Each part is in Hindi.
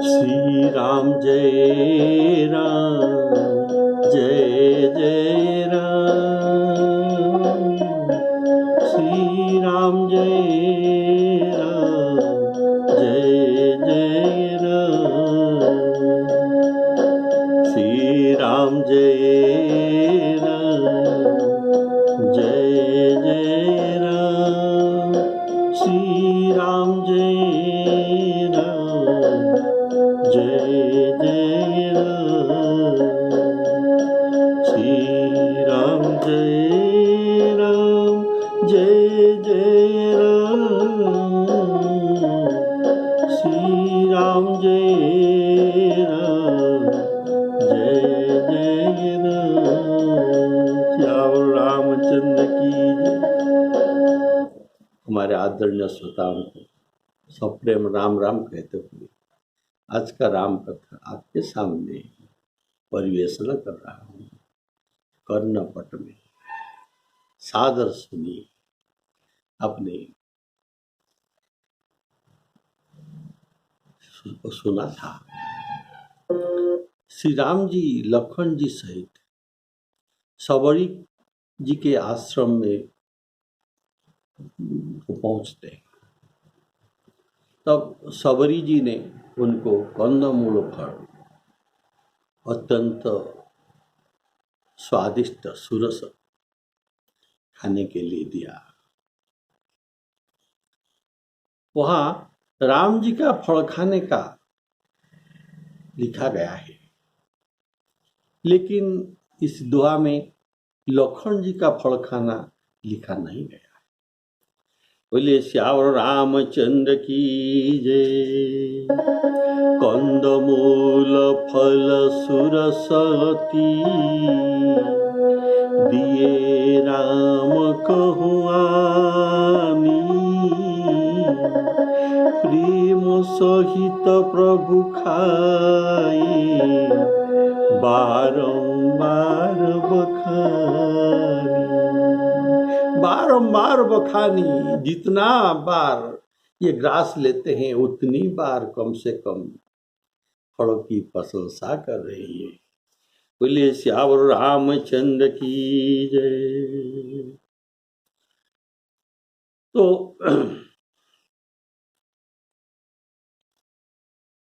श्री राम जय राम जय जय राम। श्री राम जय राम जय जय राम। श्री राम जय राम जय जय राम। श्री राम जय राम जय जय राम। श्री राम जय राम जय जय राम। श्री राम जय राम जय जय राम। श्याम रामचंद्र की जय। हमारे आदरणीय श्रोताओं को सप्रेम राम राम कहते हुए आज का राम कथा आपके सामने परिवेशन कर रहा हूँ। कर्णपट में सादर सुनिए। आपने सुना था श्री राम जी लखन जी सहित सबरी जी के आश्रम में पहुंचते हैं। तब सबरी जी ने उनको कंदमूल फल अत्यंत स्वादिष्ट सुरस खाने के लिए दिया। वहाँ राम जी का फल खाने का लिखा गया है, लेकिन इस दुआ में लखन जी का फल खाना लिखा नहीं गया। बोले श्यावर रामचंद्र की जय। कंदमूल फल सुरसती दिए राम कहुआनी। प्रेम सहित प्रभु खाए बारंबार बखानी। बारंबार बखानी, जितना बार ये ग्रास लेते हैं उतनी बार कम से कम फलों की प्रशंसा कर रही है। बोले श्यावर रामचंद्र की जय। तो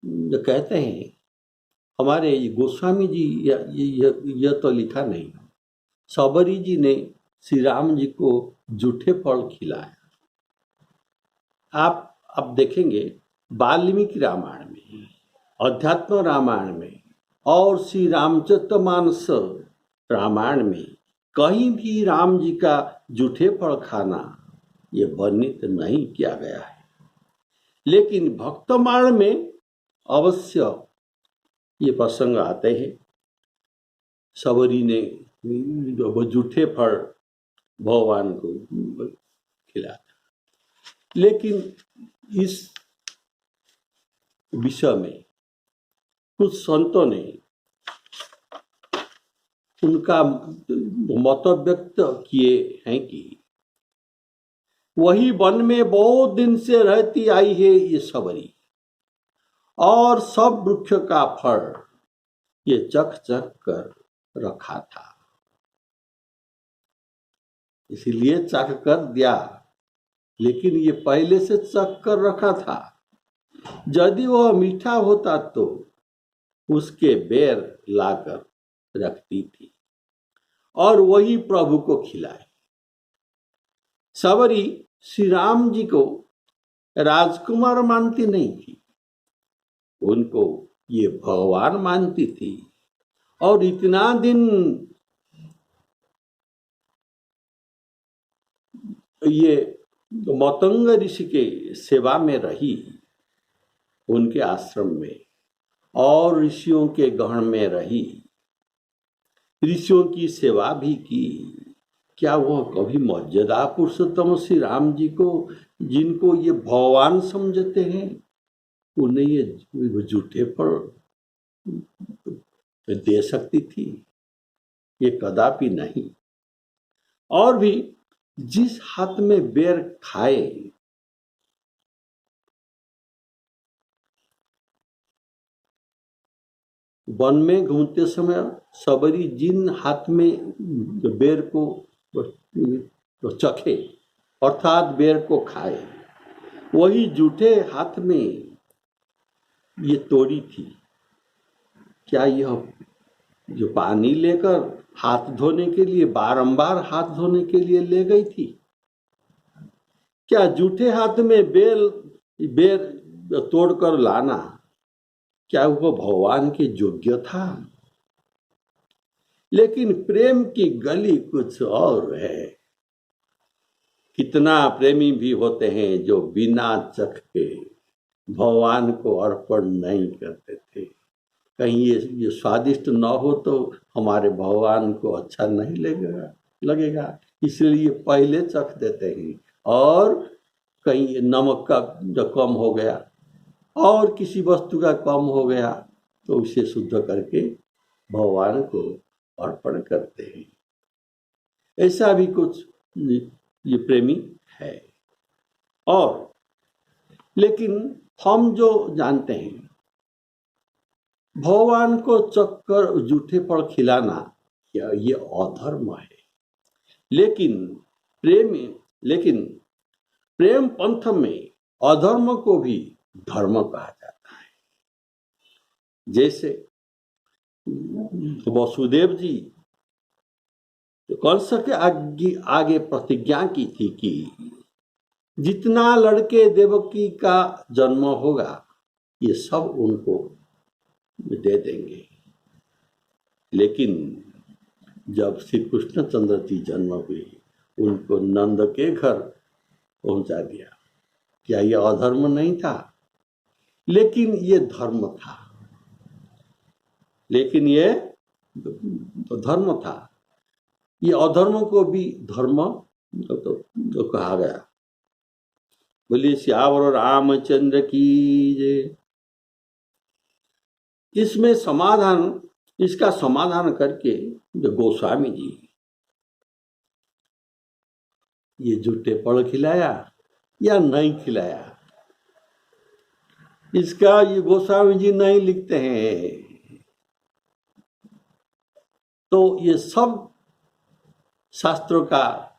जो कहते हैं हमारे गोस्वामी जी यह तो लिखा नहीं, सबरी जी ने श्री राम जी को जूठे फल खिलाया। आप अब देखेंगे वाल्मीकि रामायण में, अध्यात्म रामायण में और श्री रामचरितमानस रामायण में कहीं भी राम जी का जूठे फल खाना ये वर्णित नहीं किया गया है। लेकिन भक्तमाण में अवश्य ये प्रसंग आते हैं। सबरी ने वो जूठे फल भगवान को खिलाया। लेकिन इस विषय में कुछ संतों ने उनका मत व्यक्त किए हैं कि वही वन में बहुत दिन से रहती आई है ये सबरी, और सब वृक्ष का फल ये चख चख कर रखा था, इसीलिए चख कर दिया। लेकिन ये पहले से चख कर रखा था। यदि वह मीठा होता तो उसके बेर लाकर रखती थी और वही प्रभु को खिलाए। सबरी श्री राम जी को राजकुमार मानती नहीं थी, उनको ये भगवान मानती थी। और इतना दिन ये मतंग ऋषि के सेवा में रही, उनके आश्रम में, और ऋषियों के गण में रही, ऋषियों की सेवा भी की। क्या वह कभी मर्यादा पुरुषोत्तम श्री राम जी को, जिनको ये भगवान समझते हैं, उन्हें ये झूठे फल दे सकती थी? ये कदापि नहीं। और भी जिस हाथ में बेर खाए वन में घूमते समय सबरी जिन हाथ में बेर को चखे अर्थात बेर को खाए, वही जूठे हाथ में ये तोड़ी थी। क्या यह जो पानी लेकर हाथ धोने के लिए, बारंबार हाथ धोने के लिए ले गई थी? क्या जूठे हाथ में बेर तोड़कर लाना, क्या वह भगवान के योग्य था? लेकिन प्रेम की गली कुछ और है। कितना प्रेमी भी होते हैं जो बिना चखे भगवान को अर्पण नहीं करते थे। कहीं ये स्वादिष्ट न हो तो हमारे भगवान को अच्छा नहीं लगेगा, इसलिए पहले चख देते हैं। और कहीं नमक का जो कम हो गया और किसी वस्तु का कम हो गया तो उसे शुद्ध करके भगवान को अर्पण करते हैं। ऐसा भी कुछ ये प्रेमी है। और लेकिन हम जो जानते हैं भगवान को चक्कर जूठे फल खिलाना ये अधर्म है। लेकिन प्रेम पंथ में अधर्म को भी धर्म कहा जाता है। जैसे वसुदेव जी कंस के आगे प्रतिज्ञा की थी कि जितना लड़के देवकी का जन्म होगा ये सब उनको दे देंगे। लेकिन जब श्री कृष्णचंद्र जी जन्म हुए उनको नंद के घर पहुंचा दिया। क्या यह अधर्म नहीं था? लेकिन ये धर्म था। ये अधर्म को भी धर्म तो कहा गया। बोलिए सियावर रामचंद्र की जय। इसका समाधान करके जो गोस्वामी जी ये जूठे फल खिलाया या नहीं खिलाया, इसका ये गोस्वामी जी नहीं लिखते हैं। तो ये सब शास्त्रों का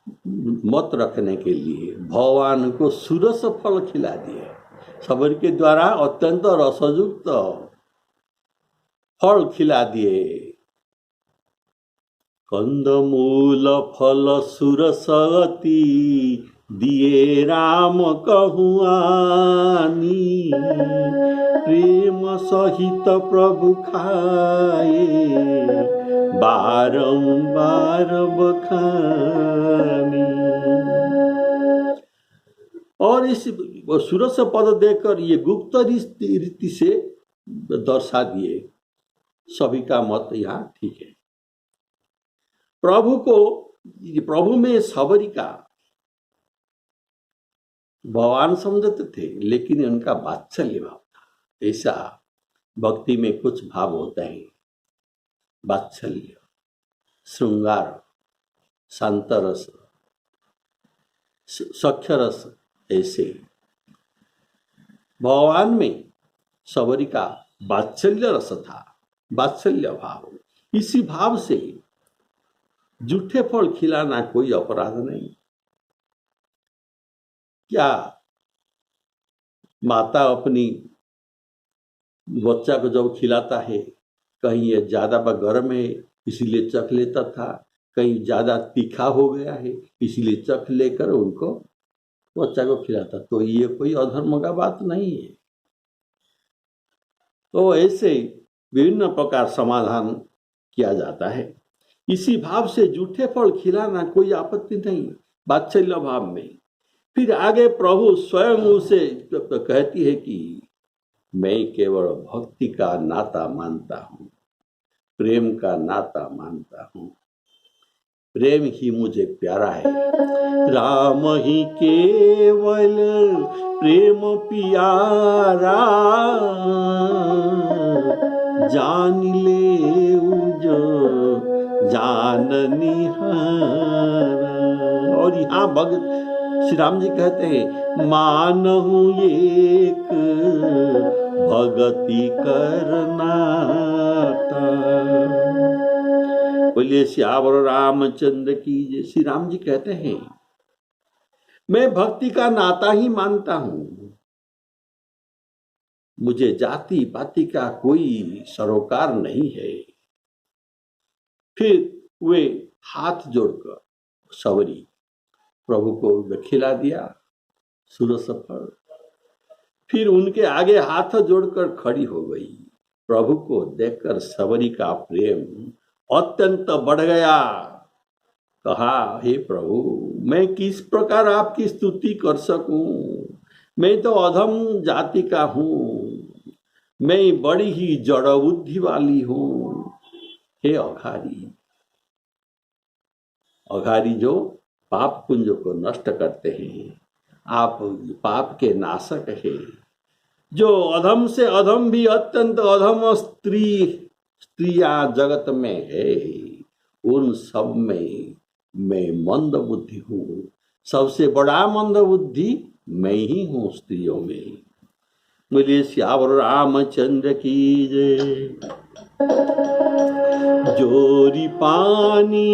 मत रखने के लिए भगवान को सुरस फल खिला दिए। सबर के द्वारा अत्यंत रसयुक्त फल खिला दिए। कंदमूल फल सुरसती दिए राम कहुआनी, प्रेम सहित प्रभु खाए बारंबार बखानी। और इस सुरस पद देकर ये गुप्त रीति से दर्शा दिए। सभी का मत यहाँ ठीक है। प्रभु में सबरी का भगवान समझते थे, लेकिन उनका वात्सल्य भाव था। ऐसा भक्ति में कुछ भाव होते हैं, वात्सल्य, श्रृंगार, शांतरस, सख्यरस। ऐसे भगवान में सबरी का वात्सल्य रस था, वात्सल्य भाव। इसी भाव से जूठे फल खिलाना कोई अपराध नहीं। क्या माता अपनी बच्चा को जब खिलाता है, कहीं ये ज्यादा गर्म है इसीलिए चख लेता था, कहीं ज्यादा तीखा हो गया है इसीलिए चख लेकर उनको बच्चा को खिलाता, तो ये कोई अधर्म का बात नहीं है। तो ऐसे विभिन्न प्रकार समाधान किया जाता है। इसी भाव से जूठे फल खिलाना कोई आपत्ति नहीं, वात्सल्य भाव में। फिर आगे प्रभु स्वयं उसे कहती है कि मैं केवल भक्ति का नाता मानता हूँ, प्रेम का नाता मानता हूँ, प्रेम ही मुझे प्यारा है। राम ही केवल प्रेम प्यारा, जान ले जो जान निहारा। और यहाँ भगत श्री राम जी कहते हैं, मानहु एक भगति करना था। बोलिए सियावर रामचंद्र की जय। श्री राम जी कहते हैं, मैं भक्ति का नाता ही मानता हूं, मुझे जाति पाति का कोई सरोकार नहीं है। फिर वे हाथ जोड़कर सवरी प्रभु को खिला दिया सुरसफल। फिर उनके आगे हाथ जोड़कर खड़ी हो गई। प्रभु को देखकर सवरी का प्रेम अत्यंत बढ़ गया। कहा, हे प्रभु, मैं किस प्रकार आपकी स्तुति कर सकूं? मैं तो अधम जाति का हूं, मैं बड़ी ही जड़ बुद्धि वाली हूं। हे अघारी, अघारी जो पाप पुंज को नष्ट करते हैं, आप पाप के नाशक हैं। जो अधम से अधम भी अत्यंत अधम स्त्रियां जगत में है, उन सब में मैं मंद बुद्धि हूँ। सबसे बड़ा मंद बुद्धि मैं ही हूँ स्त्रियों में। बोलिए सियावर रामचंद्र की जय। जोरी पानी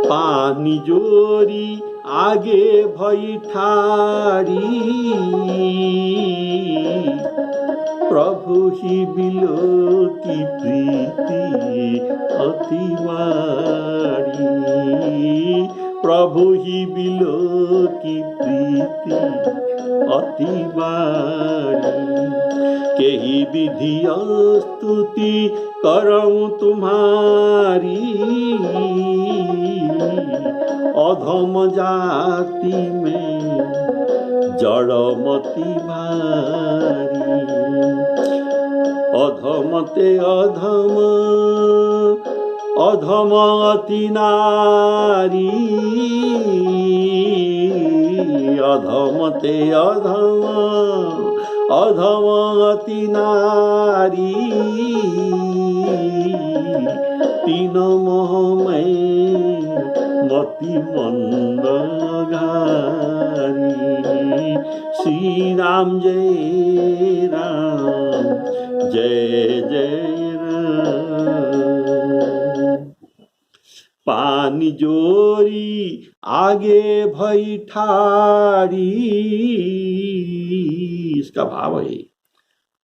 पानी जोरी आगे भई ठाड़ी, प्रभु ही बिलो की प्रीति अति बाड़ी। प्रभु ही बिलो की प्रीति अति बाड़ी। केही विधि स्तुति करऊं तुम्हारी, अधम जाति में जड़मती भारी। अधमते अधम अधम अति नारी, अधमते अधम अधम अति नारी। तीन मोह में मति मंद घारी। श्री राम जय राम, जय जय राम। पानी जोरी आगे भई ठाड़ी, इसका भाव है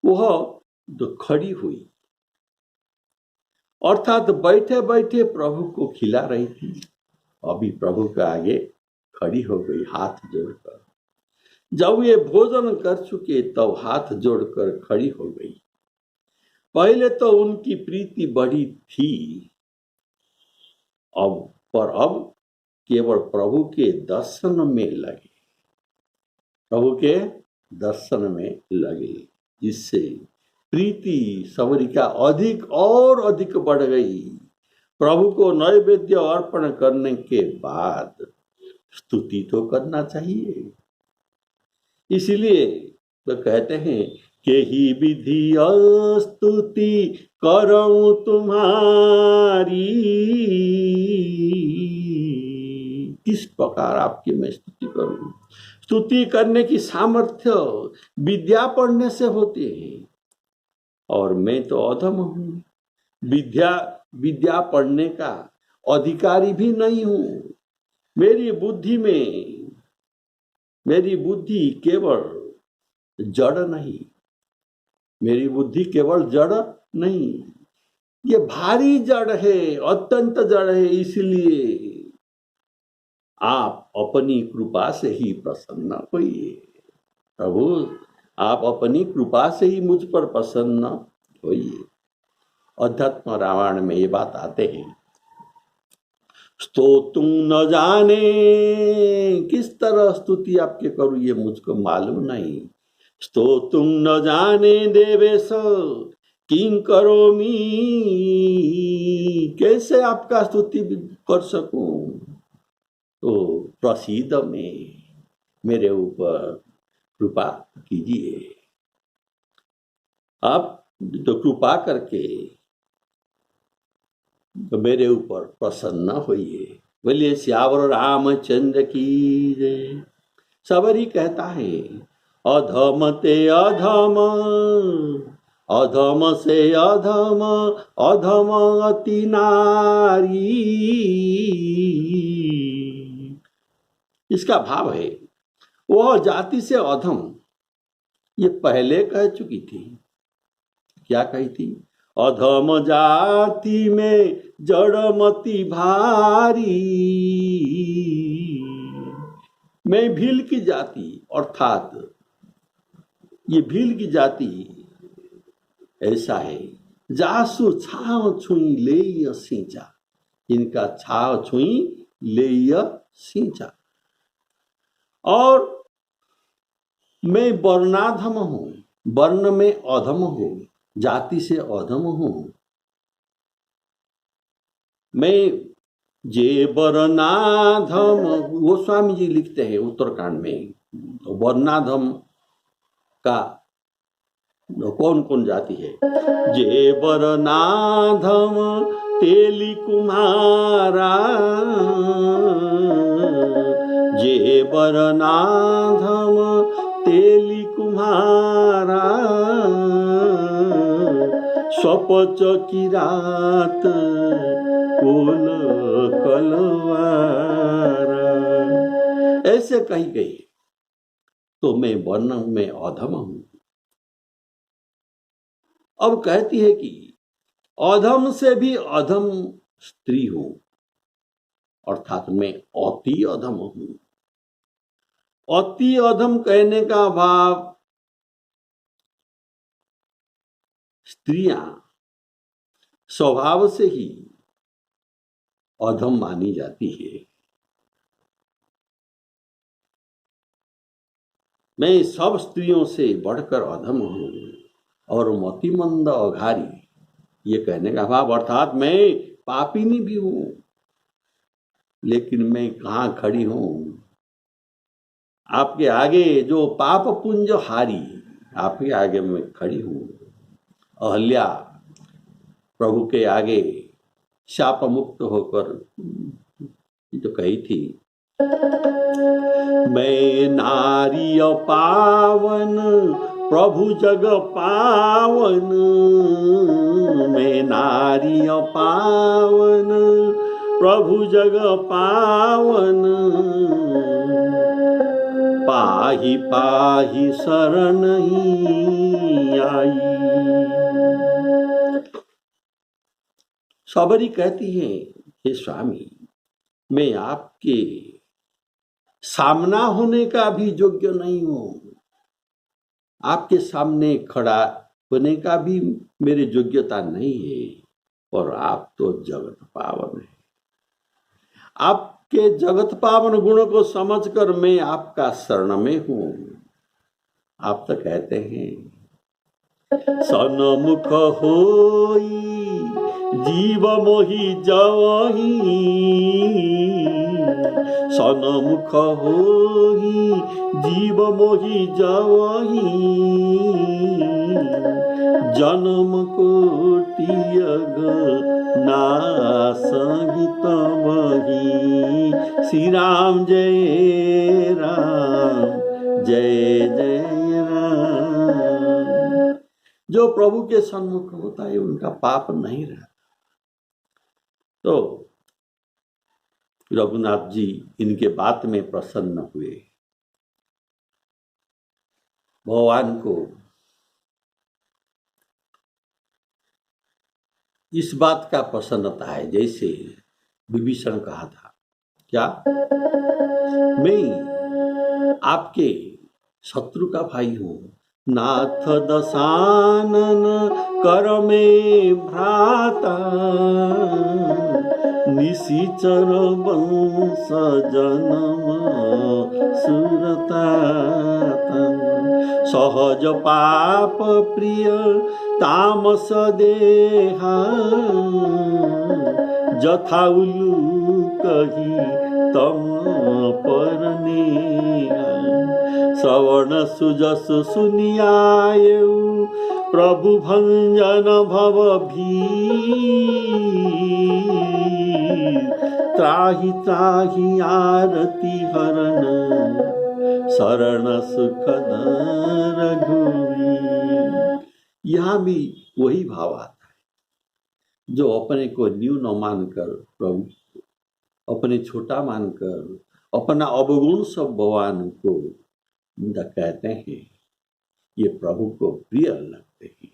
वह जो खड़ी हुई, अर्थात बैठे बैठे प्रभु को खिला रही थी, अभी प्रभु के आगे खड़ी हो गई हाथ जोड़कर। जब ये भोजन कर चुके तब हाथ जोड़कर खड़ी हो गई। पहले तो उनकी प्रीति बढ़ी थी, अब केवल प्रभु के दर्शन में लगे, प्रभु के दर्शन में लगे। इससे प्रीति सवरी का अधिक और अधिक बढ़ गई। प्रभु को नैवेद्य अर्पण करने के बाद स्तुति तो करना चाहिए। इसलिए तो कहते हैं कि ही विधि स्तुति करऊं तुम्हारी। किस प्रकार आपकी मैं स्तुति करूं? स्तुति करने की सामर्थ्य विद्या पढ़ने से होती है, और मैं तो अधम हूं, विद्या पढ़ने का अधिकारी भी नहीं हूं। मेरी बुद्धि केवल जड़ नहीं, मेरी बुद्धि केवल जड़ नहीं, ये भारी जड़ है, अत्यंत जड़ है। इसलिए आप अपनी कृपा से ही प्रसन्न होइए। प्रभु, आप अपनी कृपा से ही मुझ पर प्रसन्न होइए। अध्यात्म रामायण में ये बात आते हैं, स्तोतुं न जाने, किस तरह स्तुति आपके करूं ये मुझको मालूम नहीं। स्तोतुं न जाने देवेश किं करोमि, कैसे आपका स्तुति कर सकूं? तो प्रसीद में मेरे ऊपर कृपा कीजिए। आप तो कृपा करके मेरे ऊपर प्रसन्न होइए। बोलिए सियावर रामचंद्र की जय। सबरी कहता है, अधम ते अधम, अधम से अधम, अधम अति नारी। इसका भाव है वह जाति से अधम, ये पहले कह चुकी थी। क्या कही थी? अधम जाति में जड़मति भारी। मैं भील की जाति, अर्थात ये भील की जाति ऐसा है, जासु छाव छुई ले सींचा, इनका छाव छुई ले सींचा। और मैं वर्णाधम हूं, वर्ण में अधम हूं, जाति से अधम हूं। मैं जे वर्णाधम, गोस्वामी जी लिखते हैं उत्तरकांड में, वर्णाधम का कौन कौन जाति है? जे वर्णाधम तेली कुम्हारा, जे वर्णाधम तेली कुम्हारा, स्वपच की रात कोल कलवारा। ऐसे कही गई तो मैं वर्ण में अधम हूं। अब कहती है कि अधम से भी अधम स्त्री हूं, अर्थात मैं अति अधम हूं। अति अधम कहने का भाव, स्त्रियां स्वभाव से ही अधम मानी जाती है। मैं सब स्त्रियों से बढ़कर अधम हूं और मतिमंद अघारी, ये कहने का भाव, अर्थात मैं पापिनी भी हूं, लेकिन मैं कहां खड़ी हूं? आपके आगे जो पाप पुंज हारी, आपके आगे मैं खड़ी हूं। अहल्या प्रभु के आगे शाप मुक्त होकर तो कही थी, मैं नारी पावन प्रभु जग पावन, मैं नारी पावन प्रभु जग पावन, पाही पाही शरण ही आई। सबरी कहती है, हे स्वामी, मैं आपके सामना होने का भी योग्य नहीं हूं, आपके सामने खड़ा होने का भी मेरी योग्यता नहीं है, और आप तो जगत पावन है। आपके जगत पावन गुण को समझकर मैं आपका शरण में हूं। आप तो कहते हैं, सन्मुख होई जीव मोहि जवही, सन्मुख होई जीव मोहि जवही, जन्म कोटियग नासहित वही। श्री राम जय राम, जय जय राम। जो प्रभु के सन्मुख होता है उनका पाप नहीं रहता। तो रघुनाथ जी इनके बात में प्रसन्न हुए। भगवान को इस बात का प्रसन्नता है, जैसे विभीषण कहा था, क्या मैं आपके शत्रु का भाई हूं। नाथ दशानन कर में भ्राता, निशिचर वंश जन्म सुरता, सहज पाप प्रिय तामस देहा, जथा उल्लू कही तम परनेहा। श्रवण सुजस सुनियायु प्रभु भंजन भव भीर, त्राहि त्राहि आरती हरण शरण सुखद रघुवीर। यहाँ भी वही भाव आता है, जो अपने को न्यून मानकर प्रभु, अपने छोटा मानकर अपना अवगुण सब भगवान को कहते हैं, ये प्रभु को प्रिय लगते हैं।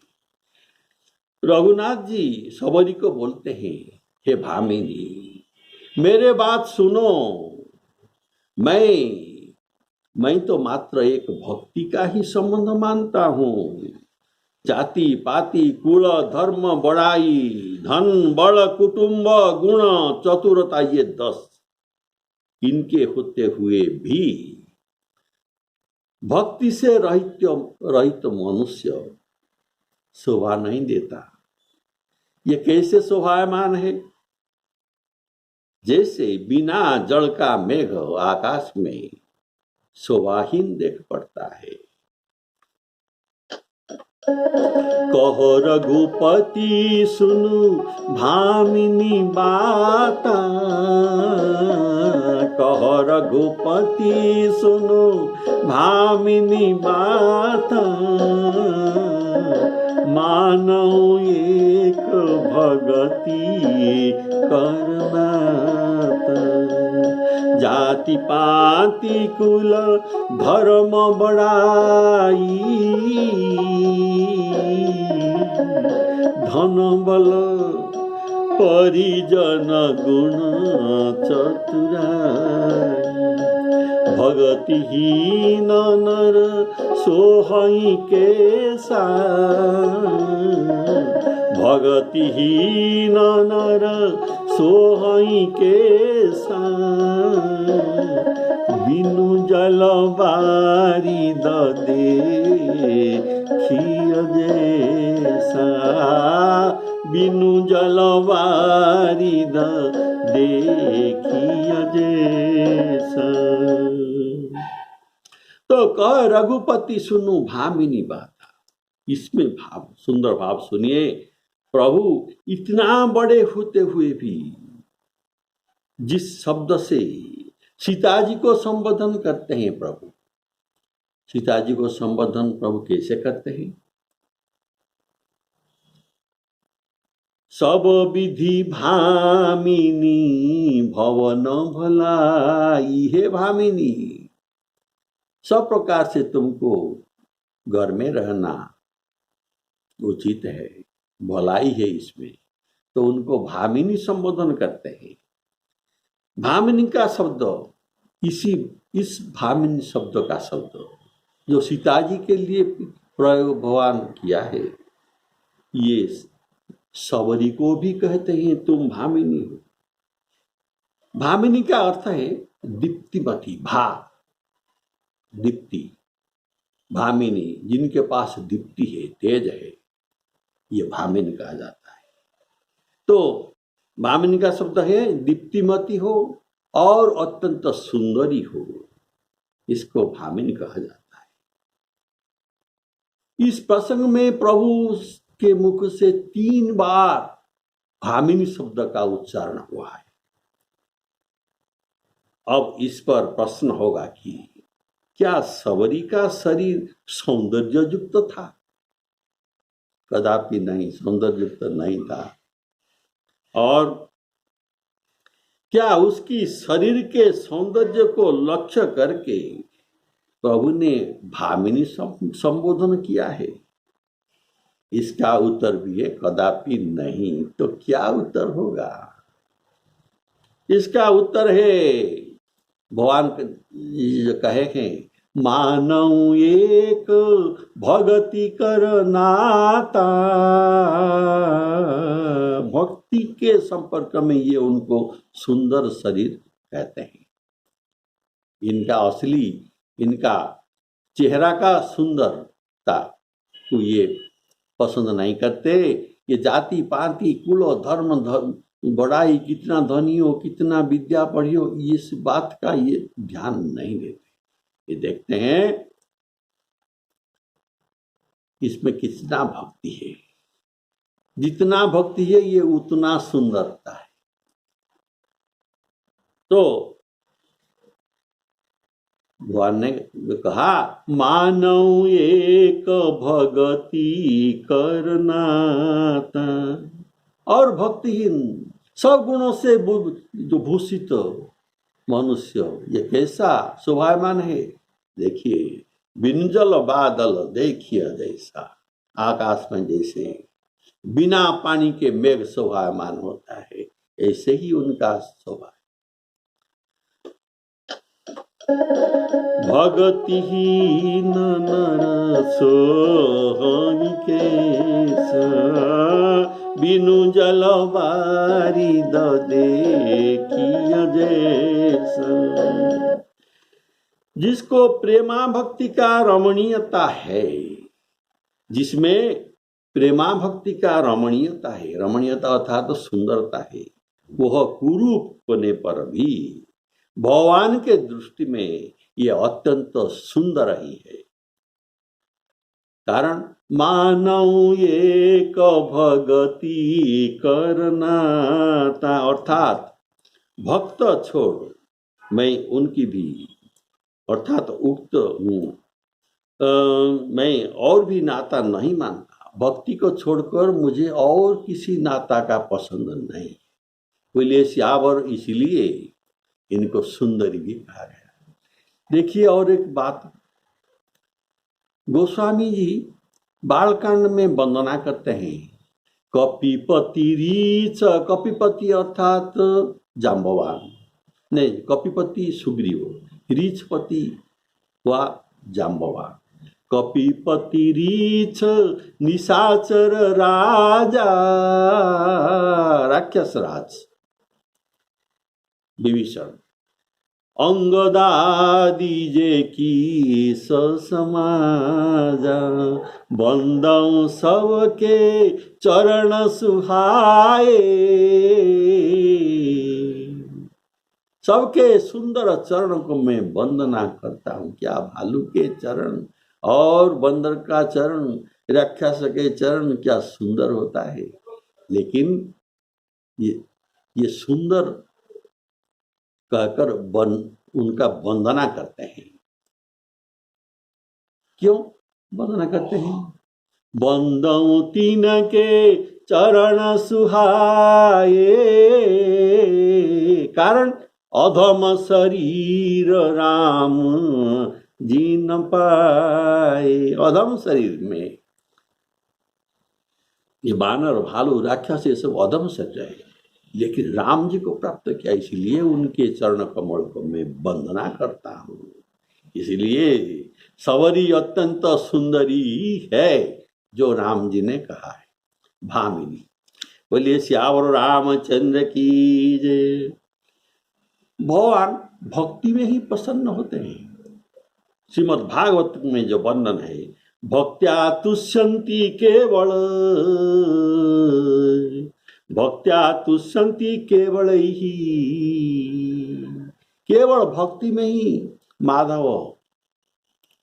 रघुनाथ जी सबरी को बोलते हैं, हे भामिनी मेरे बात सुनो, मैं तो मात्र एक भक्ति का ही संबंध मानता हूँ। जाति पाति कुल धर्म बड़ाई धन बड़ कुटुंब गुण चतुरता, ये 10 इनके होते हुए भी भक्ति से रहित मनुष्य शोभा नहीं देता। ये कैसे शोभायमान है? जैसे बिना जल का मेघ आकाश में शोभाहीन देख पड़ता है। कहो रघुपति सुनु भामिनी बाता, कहो रघुपति सुनु भामिनी बाता, मानो एक भगति करनाता। जाति पाति कुल धर्म बड़ाई धन बल परिजन गुण चतुराई। भगतिहीन नर सोहई केसा, भगतिहीन नर सोहई केसा। बिनु जल बारिद देखिय जैसा, बिनु जल बारिद देखिय जैसा। तो कह रघुपति सुनु भामिनी बात। इसमें भाव, सुंदर भाव सुनिए। प्रभु इतना बड़े होते हुए भी जिस शब्द से सीता जी को संबोधन करते हैं प्रभु, सीता जी को संबोधन प्रभु कैसे करते हैं? सब विधि भामिनी भवन भलाई। हे भामिनी, सब प्रकार से तुमको घर में रहना उचित है, भलाई है इसमें, तो उनको भामिनी संबोधन करते हैं। भामिनी का शब्द इस भामिनी शब्द का शब्द जो सीता जी के लिए प्रयोग भगवान किया है, ये सबरी को भी कहते हैं तुम भामिनी हो। भामिनी का अर्थ है दीप्तिमती, दीप्ति, भामिनी जिनके पास दीप्ति है, तेज है, ये भामिनी कहा जाता है। तो भामिनी का शब्द है दीप्तिमती हो और अत्यंत सुंदरी हो, इसको भामिनी कहा जाता है। इस प्रसंग में प्रभु के मुख से 3 बार भामिनी शब्द का उच्चारण हुआ है। अब इस पर प्रश्न होगा कि क्या सबरी का शरीर सौंदर्य युक्त था? कदापि नहीं, सौंदर्य युक्त नहीं था। और क्या उसकी शरीर के सौंदर्य को लक्ष्य करके प्रभु ने भामिनी संबोधन किया है? इसका उत्तर भी है कदापि नहीं। तो क्या उत्तर होगा? इसका उत्तर है, भगवान कहे हैं, मानव एक भगति कर नाता। भक्ति के संपर्क में ये उनको सुंदर शरीर कहते हैं। इनका चेहरा का सुंदरता को ये पसंद नहीं करते। ये जाति पाति कुल धर्म बड़ाई, कितना धनी हो, कितना विद्या पढ़ी हो, इस बात का ये ध्यान नहीं देते। ये देखते हैं इसमें कितना भक्ति है। जितना भक्ति है ये उतना सुंदरता है। तो भगवान ने कहा मानव एक भगति करनाता, और भक्तिहीन सब गुणों से जो भूषित मनुष्य ये कैसा शोभायमान है। देखिए बिंजल बादल देखिए जैसा, आकाश में जैसे बिना पानी के मेघ शोभायमान होता है, ऐसे ही उनका शोभा। भगतिहीन नर सोहनि केसा, बिनु जल बारिद देखिय जैसा। जिसको प्रेमा भक्ति का रमणीयता है, जिसमें प्रेमा भक्ति का रमणीयता है, रमणीयता अर्थात तो सुंदरता है, वह कुरूप होने पर भी भगवान के दृष्टि में ये अत्यंत सुंदर ही है। कारण मानव एक भगति करनाता, अर्थात भक्त छोड़ मैं उनकी भी अर्थात उक्त मैं और भी नाता नहीं मानता। भक्ति को छोड़कर मुझे और किसी नाता का पसंद नहीं। बोलिए श्यावर, इसलिए इनको सुंदरी भी कहा गया। देखिए और एक बात, गोस्वामी जी बालकांड में वंदना करते हैं कपिपति रीच, कपिपति अर्थात जाम्बवान, नहीं कपिपति सुग्रीव, रीचपति व जाम्बवान। कपिपति रीच निशाचर राजा, राक्षस राज विभीषण, अंगदादि जे की समाजा, बंदौ सबके चरण सुहाए। सबके सुंदर चरण को मैं वंदना करता हूँ। क्या भालू के चरण और बंदर का चरण, राक्षस के चरण क्या सुंदर होता है। लेकिन ये सुंदर कहकर उनका वंदना करते हैं। क्यों वंदना करते हैं? बंदौ तीन के चरण सुहाए, कारण अधम शरीर राम जी न पाए। अधम शरीर में ये बानर भालू राक्षस ये सब अधम शरीर है, लेकिन राम जी को प्राप्त किया, इसलिए उनके चरण कमल को मैं वंदना करता हूँ। इसलिए सवरी अत्यंत सुंदरी है जो राम जी ने कहा है, भामिनी। बोलिए श्यावर रामचंद्र की जय। भगवान भक्ति में ही प्रसन्न होते हैं। श्रीमद् भागवत में जो वर्णन है, भक्त्या तुष्यन्ति केवल, भक्त्या तुष्यन्ति केवल ही, केवल भक्ति में ही माधव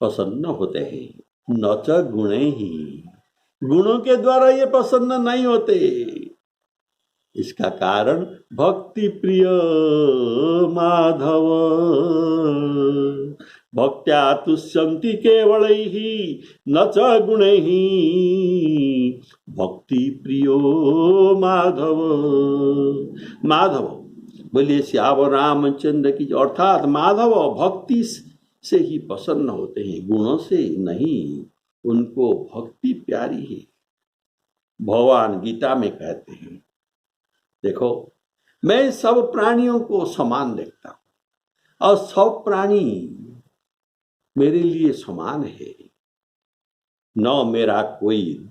प्रसन्न होते हैं। न च गुणे ही, गुणों के द्वारा ये प्रसन्न नहीं होते। इसका कारण भक्ति प्रिय माधव, भक्त्या तुष्यन्ति केवलैः न च गुणैः, भक्ति प्रियो माधव। माधव बोलिए श्यावर रामचंद्र की, अर्थात माधव भक्ति से ही प्रसन्न होते हैं, गुणों से नहीं। उनको भक्ति प्यारी है। भगवान गीता में कहते हैं, देखो मैं सब प्राणियों को समान देखता हूं और सब प्राणी मेरे लिए समान है। न मेरा कोई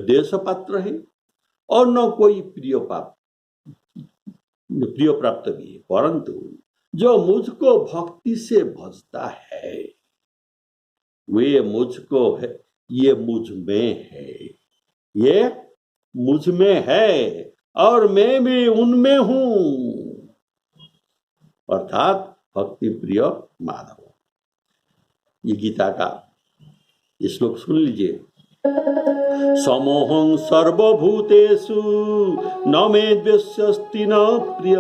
देश पात्र है और न कोई प्रिय प्राप्त भी है, परंतु जो मुझको भक्ति से भजता है वे मुझको है, ये मुझ में है, ये मुझ में है और मैं भी उनमें हूं, अर्थात भक्ति प्रिय माधव। ये गीता का ये श्लोक सुन लीजिए। समोहं सर्वभूतेषु न मे द्वेष्यस्ति न प्रिय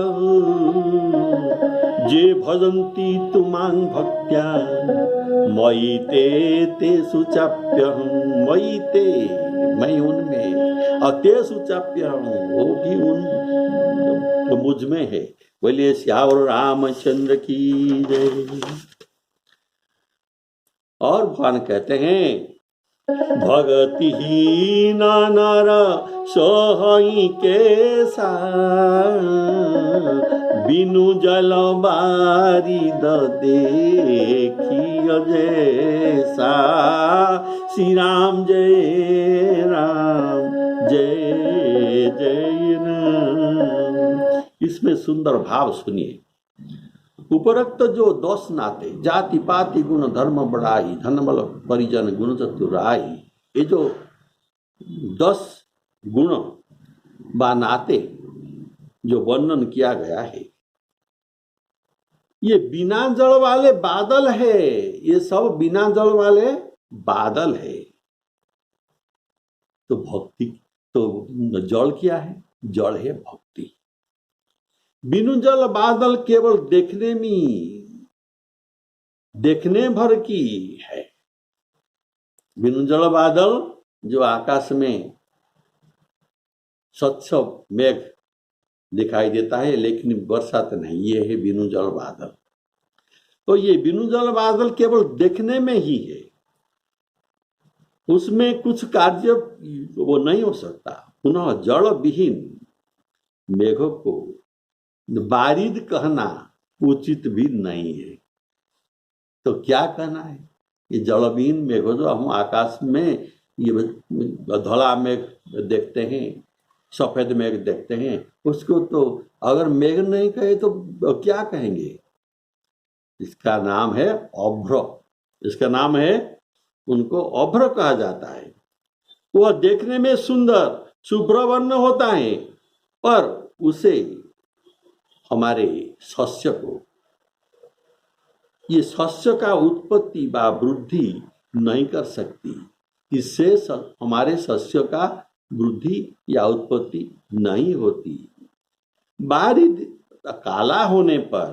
जे भजन्ति तु मां भक्त्या मयि ते तेषु चाप्यहं मयि ते मैं उनमें और तेषु चाप्यहं वो भी उन तो मुझ में है। बोलिए श्यावर रामचंद्र की जय। और भगवान कहते हैं भगति ही नर सोहई के सा बिनु जल बारिद देखियो जैसा। श्री राम जय जय राम। इसमें सुंदर भाव सुनिए। उपरोक्त जो 10 नाते जाति पाति गुण धर्म बढ़ाई धन बल परिजन गुण चतुराई, ये जो 10 गुण बा नाते जो वर्णन किया गया है, ये बिना जल वाले बादल है। ये सब बिना जल वाले बादल है। तो भक्ति तो जल क्या है? जल है भक्ति। बिनु जल बादल केवल देखने भर की है। बिनु जल बादल जो आकाश में स्वच्छ मेघ दिखाई देता है लेकिन वर्षा तो नहीं, ये है बिनु जल बादल। तो ये बिनु जल बादल केवल देखने में ही है, उसमें कुछ कार्य वो नहीं हो सकता। पुनः जल विहीन मेघों को बारिद कहना उचित भी नहीं है। तो क्या कहना है? ये जलविहीन मेघ जो हम आकाश में ये धला मेघ देखते हैं, सफेद मेघ देखते हैं, उसको तो अगर मेघ नहीं कहे तो क्या कहेंगे? इसका नाम है अभ्र। इसका नाम है, उनको अभ्र कहा जाता है। वह देखने में सुंदर शुभ्र वर्ण होता है, पर उसे हमारे सस्य को, ये सस्य का उत्पत्ति व वृद्धि नहीं कर सकती। इससे हमारे सस्य का वृद्धि या उत्पत्ति नहीं होती। बारिद काला होने पर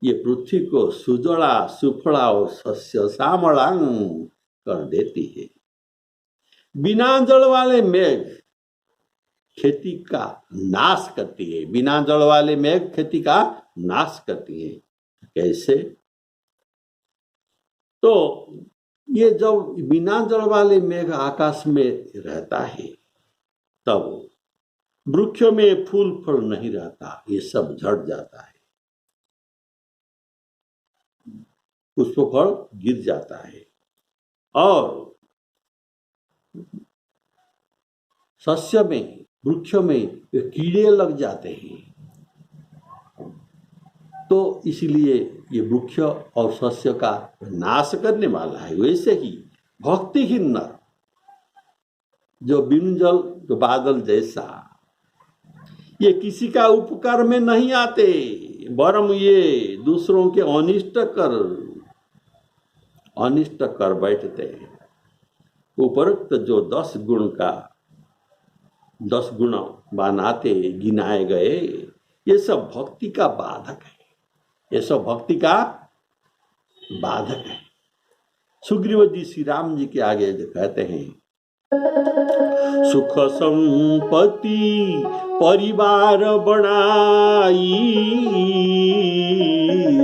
ये पृथ्वी को सुजला सुफला और सस्य श्यामलांग कर देती है। बिना जल वाले मेघ खेती का नाश करती है। बिना जल वाले मेघ खेती का नाश करती है। कैसे? तो ये जब बिना जल वाले मेघ आकाश में रहता है तब वृक्षों में फूल फल नहीं रहता, ये सब झड़ जाता है, पुष्प फल गिर जाता है और सस्य में वृक्षों में कीड़े लग जाते हैं। तो इसलिए ये वृक्ष और सस्य का नाश करने वाला है। वैसे ही भक्तिहीन नर जो बिनु जल तो बादल जैसा, ये किसी का उपकार में नहीं आते, वरम ये दूसरों के अनिष्ट कर बैठते हैं। उपरोक्त जो 10 गुण का 10 गुण बनाते गिनाए गए, ये सब भक्ति का बाधक है। ये सब भक्ति का बाधक है। सुग्रीव जी श्री राम जी के आगे कहते हैं, सुख संपत्ति परिवार बनाई,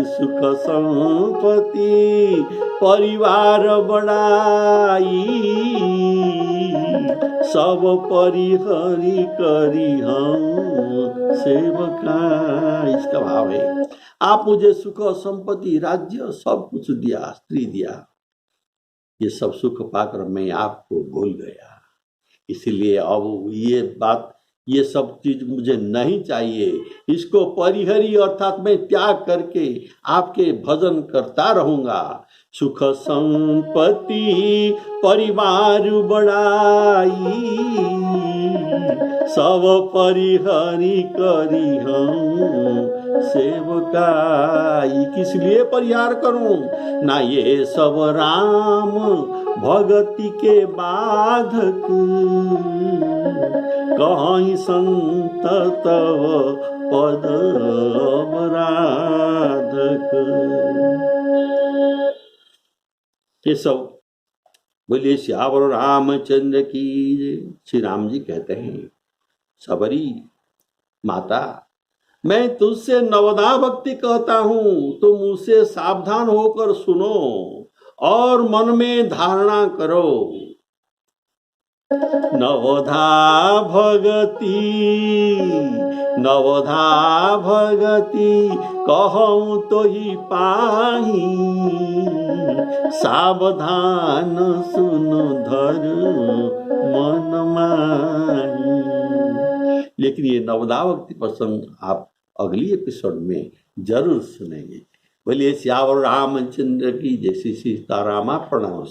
सुख संपत्ति परिवार बनाई, सब परिहरि करी हम सेवका। इसका भाव है, आप मुझे सुख संपत्ति राज्य सब कुछ दिया, स्त्री दिया, ये सब सुख पाकर मैं आपको भूल गया। इसलिए अब ये बात, ये सब चीज मुझे नहीं चाहिए। इसको परिहरी अर्थात मैं त्याग करके आपके भजन करता रहूंगा। सुख संपत्ति परिवार बढ़ाई, सब परिहरी करी हम सेवकाई, किस लिए परिहार करूं? ना ये सब राम भगति के बाधक, कहीं संत तव पद अपराधक। ये सब बोलिए सियावर रामचंद्र की जय। श्री राम जी कहते हैं, सबरी माता, मैं तुझसे नवदा भक्ति कहता हूं, तुम मुझसे सावधान होकर सुनो और मन में धारणा करो। नवधा भगति, नवधा भगति कहूं तो ही पाही, सावधान सुनो धर मन माही। लेकिन ये नवदा भक्ति प्रसंग आप अगली एपिसोड में जरूर सुनेंगे। बोलिए सियावर रामचंद्र की जय। श्री सीतारामा प्रणाम।